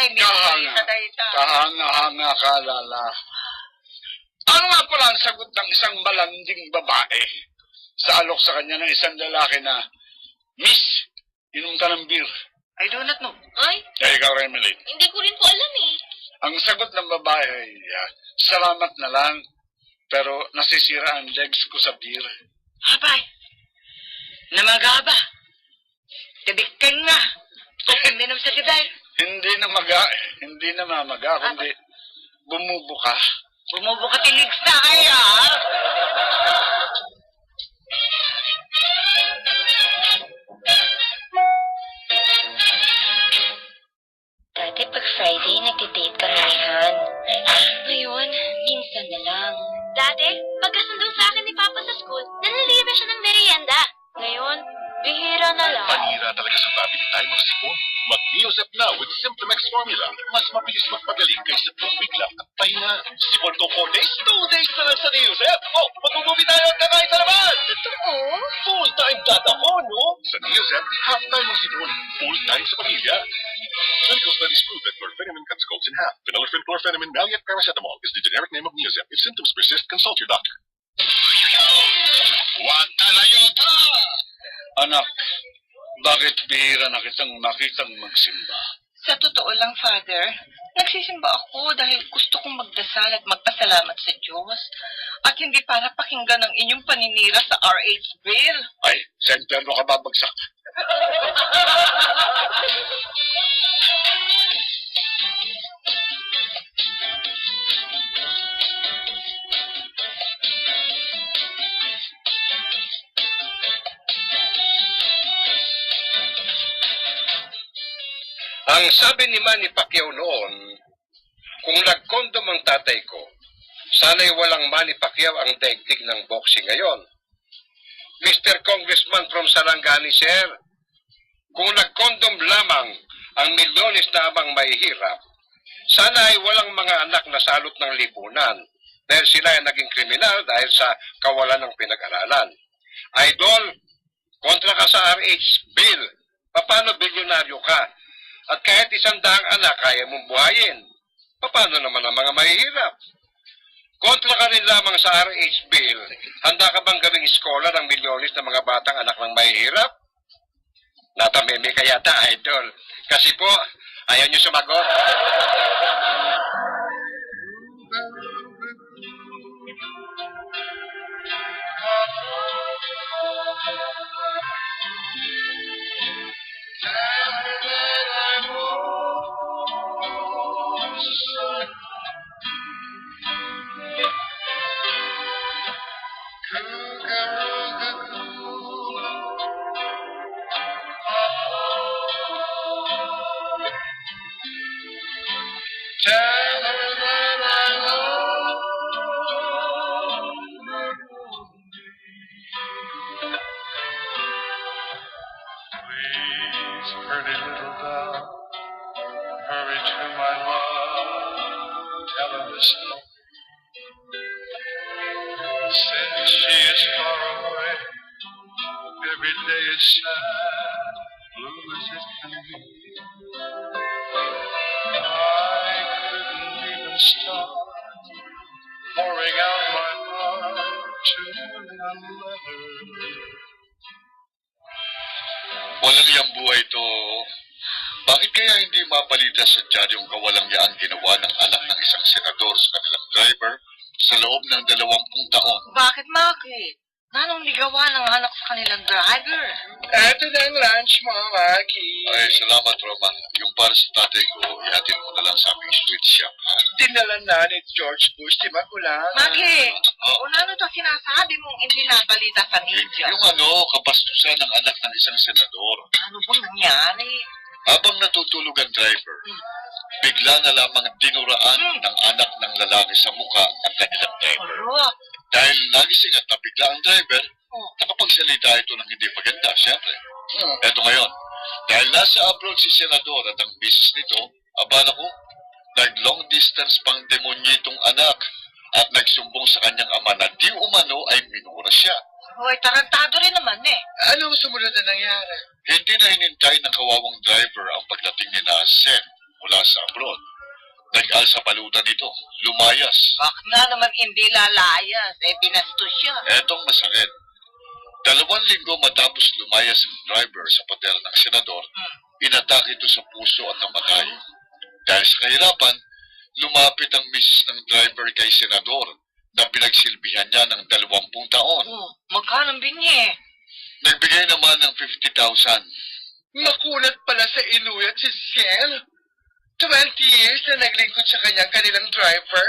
Ay, Kahanga. sa dayta. Kahanga-hanga ka, Lala. Ano nga pala ang sagot ng isang malanding babae sa alok sa kanya ng isang lalaki na, Miss, inom ka ng beer. I do not know. Ay, Kaya ikaw, Remily. hindi ko rin po alam eh. Ang sagot ng babae ay, salamat na lang, pero nasisira ang legs ko sa beer. Abay, namagaba. Tibikting nga. Kung minom sa tiday. Hindi na mamaga, kundi bumubuka. Bumubuka tilig sa kaya. Dati pag Friday, nagtidate kami ni Han. Ngayon, minsan na lang. Dati, pagkasundo sa akin ni Papa sa school, nanilibre siya ng merienda. Ngayon, bihira na lang. Panira talaga sa family time ang sipon. Mag-Neosep na with Simplemex formula. Mas mabilis magpagaling kaysa 2 week lang at pahinga. Sipon ko 4 days, 2 days na lang sa Neosep. Oh, mag-movie tayo at kakain sa labas. Totoo? Full-time data ko, no? Sa Neosep, half-time ang sipon. Full-time sa pamilya. Clinical studies prove that chlorpheniramine cuts colds in half. Phenylephrine, chlorpheniramine, Valiant, paracetamol is the generic name of Neosep. If symptoms persist, consult your doctor. Watanayota! Anak, bakit bihira na kitang makitang magsimba? Sa totoo lang, Father, nagsisimba ako dahil gusto kong magdasal at magpasalamat sa Diyos. At hindi para pakinggan ang inyong paninira sa RH bill. Ay, sa impyerno ka babagsak. Ang sabi ni Manny Pacquiao noon, kung nagkondom ang tatay ko, sana'y walang Manny Pacquiao ang daigdig ng boxing ngayon. Mr. Congressman from Sarangani, sir, kung nagkondom lamang ang milyones na amang mahihirap, sana ay walang mga anak na salot ng lipunan dahil sila ay naging kriminal dahil sa kawalan ng pinag-aralan. Idol, kontra ka sa RH bill. Paano bilyonaryo ka? At kahit 100 anak kaya mong buhayin, paano naman ang mga mahihirap? Kontra ka rin lamang sa RH bill, handa ka bang gawing scholar ng milyones ng mga batang anak ng mahihirap? Natameme ka yata, Idol. Kasi po, ayaw niyo sumagot. Please, pretty little dove, hurry to my love, tell her this story. Since she is far away, every day is sad, blue as it can be. I couldn't even start pouring out my heart to a letter. Walang iyang buhay to. Bakit kaya hindi mabalita sa diaryong kawalang yaan ginawa ng anak ng isang senador sa kanilang driver sa loob ng 20 taon? Bakit, Maki? Nanong ligawan ang anak sa kanilang driver? Eto na ang lunch mo, Maki. Ay, salamat, Roma. Yung para sa tatay ko, ihatid mo na lang sa aming sweet shop. Dinala na ni George Bush, di ba, kulang? Maki, Oh. kung ano to sinasabi mong hindi nabalita sa media? Yung kabastusan ng anak ng isang senador. Ano bang nangyari? Habang natutulog ang driver, bigla na lamang dinuraan ng anak ng lalaki sa muka ang kanilang driver. Oro. Dahil nagising at nabigla ang driver, Oh. nakapagsalita ito ng hindi maganda, siyempre. Eto ngayon, dahil nasa abroad si senador at ang misis nito, abala ko, nag-long distance pang demonyo itong anak at nagsumbong sa kanyang ama na di umano ay minura siya. Hoy, tarantado rin naman eh. Anong sumunod na nangyari? Hindi na hinintay ng kawawang driver ang pagdating ni na Sen mula sa abroad. Nag-alsa balutan ito, lumayas. Bakit na naman hindi lalayas? Binastos siya. Etong masakit. 2 linggo matapos lumayas ang driver sa pader ng senador, inatake ito sa puso at namatay. Dahil sa kahirapan, lumapit ang misis ng driver kay senador na pinagsilbihan niya ng 20 taon. Magkano binye? Nagbigay naman ng 50,000. Makunat pala sa inuyat si Ciel. 20 years na naglingkod sa kanilang driver.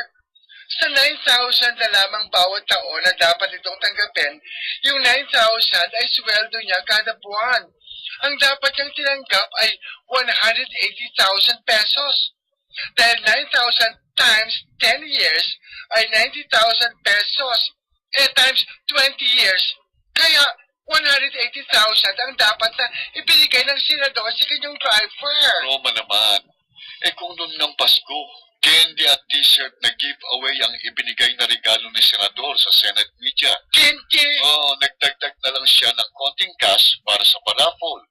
Sa 9,000 na lamang bawat taon na dapat itong tanggapin, yung 9,000 ay sweldo niya kada buwan. Ang dapat niyang tinanggap ay 180,000 pesos. Dahil 9,000 times 10 years ay 90,000 pesos. Times 20 years. Kaya 180,000 ang dapat na ibigay ng senador sa kanyang driver. Roma naman. Kung noon ng Pasko, candy at t-shirt na giveaway ang ibinigay na regalo ni senador sa Senate media. Kinti! Nagdagdag na lang siya ng konting cash para sa parapol.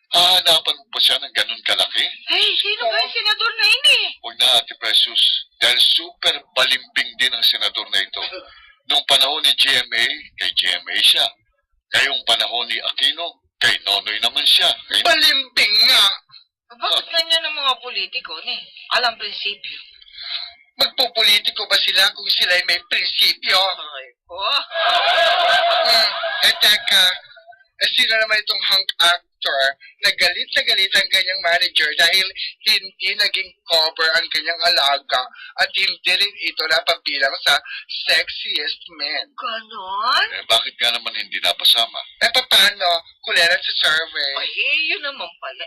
Hahanapan mo pa siya ng ganun kalaki? Ay, sino ba yung senador na ini? Huwag na, Ate Precious. Dahil super balimbing din ang senador na ito. Noong panahon ni GMA, kay GMA siya. Ngayong panahon ni Aquino, kay Nonoy naman siya. Balimbing nga! Bakit ganyan ang mga politiko ni? Alam prinsipyo. Magpupolitiko ba sila kung sila'y may prinsipyo? Ay, Teka, sino naman itong hunk actor na galit ang kanyang manager dahil hindi naging cover ang kanyang alaga at hindi rin ito napabilang sa sexiest men? Ganon? Bakit nga naman hindi napasama? Paano? Kuleran sa survey. Ay, yun naman pala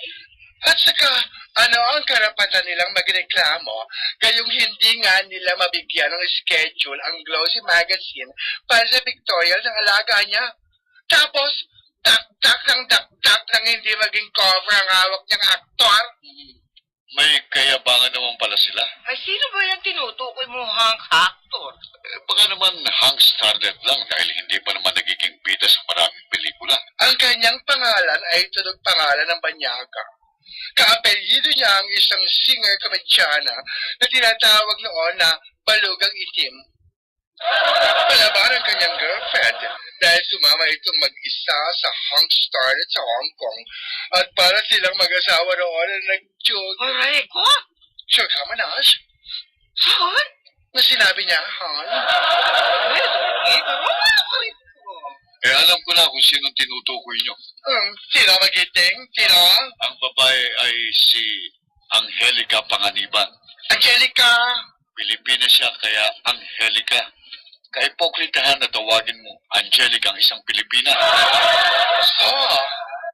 At saka, ano ang karapatan nilang magreklamo kayong hindi nga nila mabigyan ng schedule ang Glossy Magazine para sa pictorial ng alaga niya? Tapos, dakdak nang hindi maging cover ang hawak niyang aktor? May kayabangan naman pala sila. Ay, sino ba yung tinutukoy mo hang actor? Baka naman hang starlet lang dahil hindi pa naman nagiging bida sa maraming pelikula. Ang kanyang pangalan ay tunog pangalan ng Banyaga. Kaapelyido niya ang isang singer-komedyana na tinatawag noon na Balugang Itim. Palaban ang kanyang girlfriend dahil sumama itong mag-isa sa hunk starlet sa Hong Kong at para silang mag-asawa noon na nag-joke. Aray ko? Sure ka, Manaj? Saan? Na sinabi niya, Han? Alam ko na kung sinong tinutukoy nyo. Sino magiting? Sino? Ang babae ay si Angelica Panganiban. Angelica! Pilipina siya kaya Angelica. Kaipokritahan na tawagin mo Angelica ang isang Pilipina.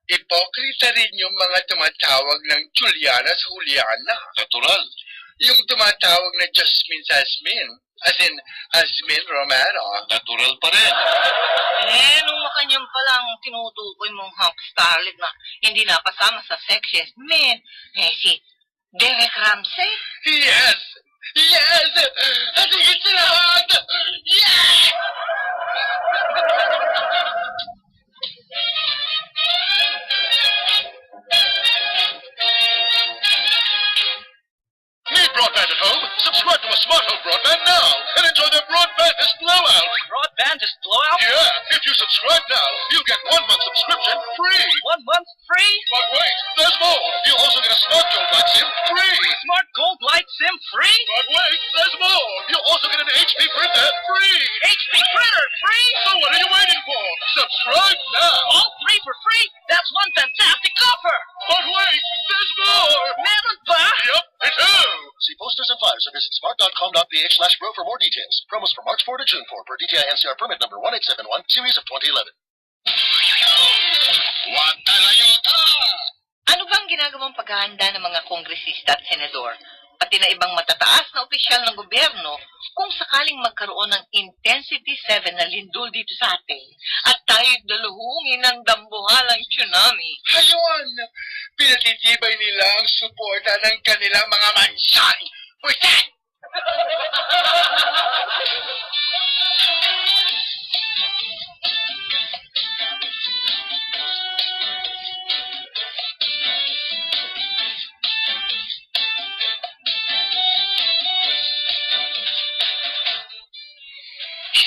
Ipokrita rin yung mga tumatawag ng Juliana sa Juliana. Natural. Yung tumatawag na Jasmine, as in Jasmine Romero. Natural pa rin. Nung makanyang palang tinutukoy mong hunk starlet na hindi napasama sa sexiest men, si Derek Ramsey? Yes! Yes! At higit sa lahat! Yes! Need broadband at home? Subscribe to a smart home broadband now and enjoy their broadbandest blowout. Broadband just blowout? Yeah, if you subscribe now, you'll get 1 month subscription free. 1 month free? But wait, there's more. You'll also get a smart gold light SIM free. Smart Gold Light SIM free? But wait, there's more. You'll also get an HP printer free. HP printer free? So what are you waiting for? Subscribe now. All 3 for free? That's one fantastic offer! But wait, there's more. Meron ba? Yep, me too. See posters and flyers or visit smart.com.ph/grow for more details. Promos from March 4 to June 4 per DTI NCR permit number 1871, series of 2011. Ano bang ginagawang paghahanda ng mga kongresista at senador, pati na ibang matataas na opisyal ng gobyerno kung sakaling magkaroon ng Intensity 7 na lindol dito sa atin at tayo'y daluhungin ng dambuhalang tsunami? Ayun! Pinatitibay nila ang suporta ng kanilang mga mansay! Puset!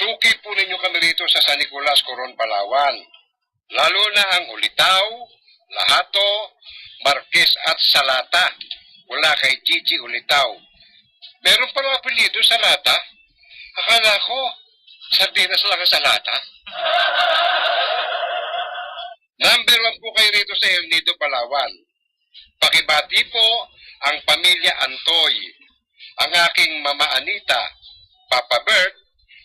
Suki po ninyo kami rito sa San Nicolas, Coron, Palawan. Lalo na ang Ulitaw, Lahato, Marquez at Salata. Wala kay Gigi Ulitaw. Meron pa lang apelido Salata? Akala ko, sardinas lang ang Salata. Number 1 po kayo rito sa El Nido, Palawan. Pakibati po ang pamilya Antoy, ang aking Mama Anita, Papa Bert,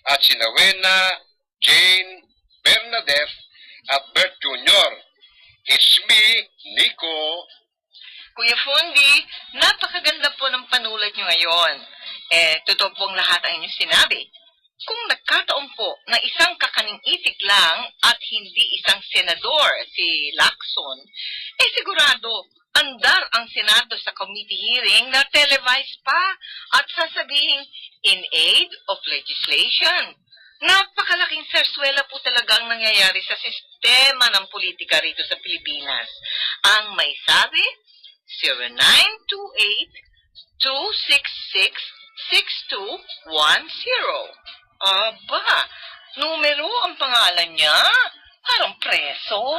at si Nawena, Jane, Bernadette, at Bert Jr. It's me, Nico. Kuya Fundi, napakaganda po ng panulat niyo ngayon. Totoo pong lahat ang inyong sinabi. Kung nagkataon po na isang kakaning-isik lang at hindi isang senador, si Lacson, sigurado, andar ang Senado sa committee hearing na televised pa at sasabihin, in aid of legislation. Napakalaking sarswela po talaga ang nangyayari sa sistema ng politika rito sa Pilipinas. Ang may sabi, 0928-266-6210. Aba, numero ang pangalan niya. Parang preso.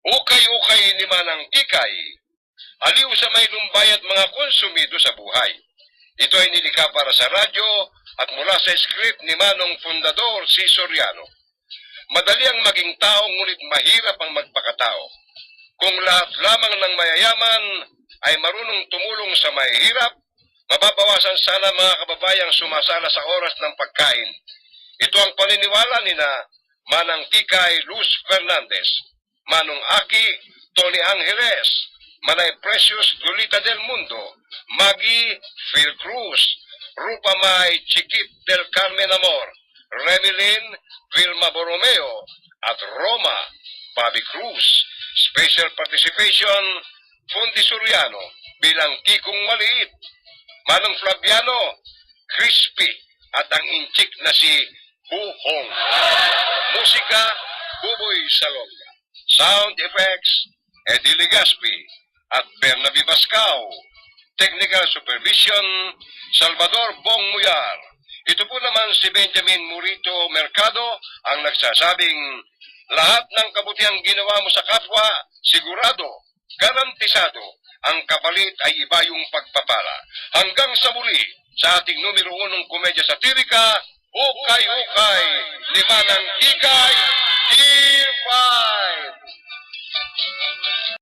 Ukay-ukay ni Manang Tikay, aliw sa may lumbay at mga konsumido sa buhay. Ito ay nilikha para sa radyo at mula sa script ni Manong Fundador si Soriano. Madali ang maging tao ngunit mahirap ang magpakatao. Kung lahat lamang ng mayayaman ay marunong tumulong sa mahihirap, mababawasan sana mga kababayang sumasala sa oras ng pagkain. Ito ang paniniwala ni na Manang Tikay Luz Fernandez, Manong Aki Tony Angeles, Manay Precious Lolita del Mundo, Maggie Phil Cruz, Rupa May Chiquit del Carmen Amor, Remilyn Vilma Borromeo, at Roma Bobby Cruz. Special participation, Fundi Soriano bilang Kikong Maliit, Manong Flaviano, Crispy, at ang inchik na si Huhong. Musika, Buboy Salonga. Sound effects, Eddie Legaspi at Bernabe Bascao. Technical supervision, Salvador Bong Muyar. Ito po naman si Benjamin Murito Mercado ang nagsasabing, lahat ng kabutihang ginawa mo sa kapwa, sigurado, garantisado, ang kapalit ay iba yung pagpapala. Hanggang sa muli, sa ating numero 1 komedya satirika, Ukay-Ukay, ni Manang Tikay,